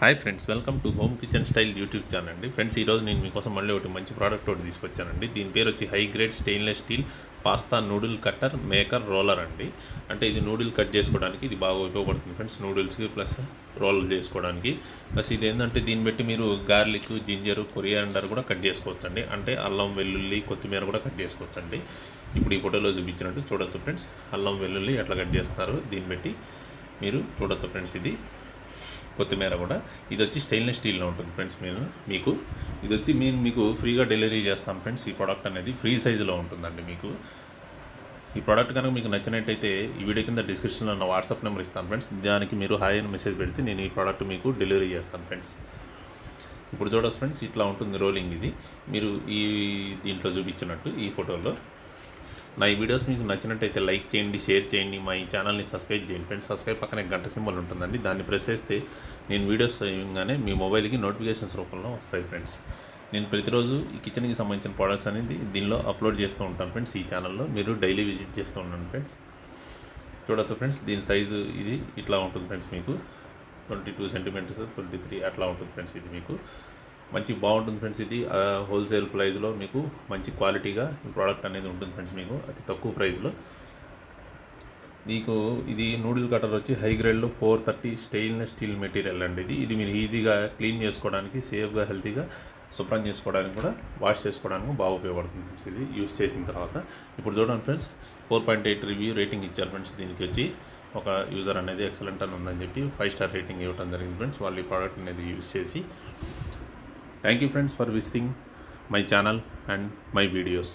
Hi friends, welcome to home kitchen style YouTube channel అండి. Friends, ఈరోజు నేను మీకోసం మళ్ళీ ఒకటి మంచి ప్రోడక్ట్ ఒకటి తీసుకొచ్చానండి. దీని పేరు వచ్చి high grade stainless steel pasta noodle cutter maker roller అండి. అంటే ఇది నూడిల్ కట్ చేసుకోవడానికి ఇది బాగా ఉపయోగపడుతుంది ఫ్రెండ్స్, నూడిల్స్కి ప్లస్ రోల్ చేసుకోవడానికి. ప్లస్ ఇది ఏంటంటే దీన్ని బట్టి మీరు గార్లిక్, జింజర్, కొరియాండర్ కూడా కట్ చేసుకోవచ్చండి. అంటే అల్లం, వెల్లుల్లి, కొత్తిమీర కూడా కట్ చేసుకోవచ్చండి. ఇప్పుడు ఈ ఫోటోలో చూపించినట్టు చూడొచ్చు ఫ్రెండ్స్, అల్లం, వెల్లుల్లి ఎట్లా కట్ చేస్తున్నారు దీన్ని బట్టి మీరు చూడొచ్చు ఫ్రెండ్స్. ఇది కొత్తిమీర కూడా ఇది వచ్చి స్టెయిన్లెస్ స్టీల్లో ఉంటుంది ఫ్రెండ్స్. మీకు ఇది వచ్చి మీకు ఫ్రీగా డెలివరీ చేస్తాం ఫ్రెండ్స్. ఈ ప్రోడక్ట్ అనేది ఫ్రీ సైజులో ఉంటుందండి. మీకు ఈ ప్రోడక్ట్ కనుక మీకు నచ్చినట్టయితే ఈ వీడియో కింద డిస్క్రిప్షన్లో ఉన్న వాట్సాప్ నెంబర్ ఇస్తాను ఫ్రెండ్స్. దానికి మీరు హాయ్ అని మెసేజ్ పెడితే నేను ఈ ప్రోడక్ట్ మీకు డెలివరీ చేస్తాను ఫ్రెండ్స్. ఇప్పుడు చూడొచ్చు ఫ్రెండ్స్, ఇట్లా ఉంటుంది రోలింగ్. ఇది మీరు ఈ దీంట్లో చూపించినట్టు ఈ ఫోటోలో. నా ఈ వీడియోస్ మీకు నచ్చినట్టయితే లైక్ చేయండి, షేర్ చేయండి, మా ఈ ఛానల్ని సబ్స్క్రైబ్ చేయండి ఫ్రెండ్స్. సబ్స్క్రైబ్ పక్కనే గంట సింబల్ ఉంటుందండి, దాన్ని ప్రెస్ చేస్తే నేను వీడియోస్ చేయగానే మీ మొబైల్కి నోటిఫికేషన్స్ రూపంలో వస్తాయి ఫ్రెండ్స్. నేను ప్రతిరోజు ఈ కిచెన్కి సంబంధించిన ప్రోడక్ట్స్ అనేది దీనిలో అప్లోడ్ చేస్తూ ఉంటాను ఫ్రెండ్స్. ఈ ఛానల్లో మీరు డైలీ విజిట్ చేస్తూ ఉంటాను ఫ్రెండ్స్. చూడవచ్చు ఫ్రెండ్స్, దీని సైజు ఇది ఇట్లా ఉంటుంది ఫ్రెండ్స్. మీకు 22 సెంటీమీటర్స్, 23 అట్లా ఉంటుంది ఫ్రెండ్స్. ఇది మీకు మంచి బాగుంటుంది ఫ్రెండ్స్. ఇది హోల్సేల్ ప్రైస్లో మీకు మంచి క్వాలిటీగా ఈ ప్రోడక్ట్ అనేది ఉంటుంది ఫ్రెండ్స్. మీకు అతి తక్కువ ప్రైస్లో మీకు ఇది నూడిల్ కటర్ వచ్చి హై గ్రేడ్లో 430 స్టెయిన్లెస్ స్టీల్ మెటీరియల్ అండి. ఇది మీరు ఈజీగా క్లీన్ చేసుకోవడానికి, సేఫ్గా, హెల్తీగా శుభ్రం చేసుకోవడానికి కూడా, వాష్ చేసుకోవడానికి బాగా ఉపయోగపడుతుంది ఫ్రెండ్స్. ఇది యూస్ చేసిన తర్వాత ఇప్పుడు చూడండి ఫ్రెండ్స్, 4.8 రివ్యూ రేటింగ్ ఇచ్చారు ఫ్రెండ్స్. దీనికి వచ్చి ఒక యూజర్ అనేది ఎక్సలెంట్ అని ఉందని చెప్పి 5 స్టార్ రేటింగ్ ఇవ్వడం జరిగింది ఫ్రెండ్స్. వాళ్ళు ఈ ప్రోడక్ట్ అనేది యూస్ చేసి. Thank you friends for visiting my channel and my videos.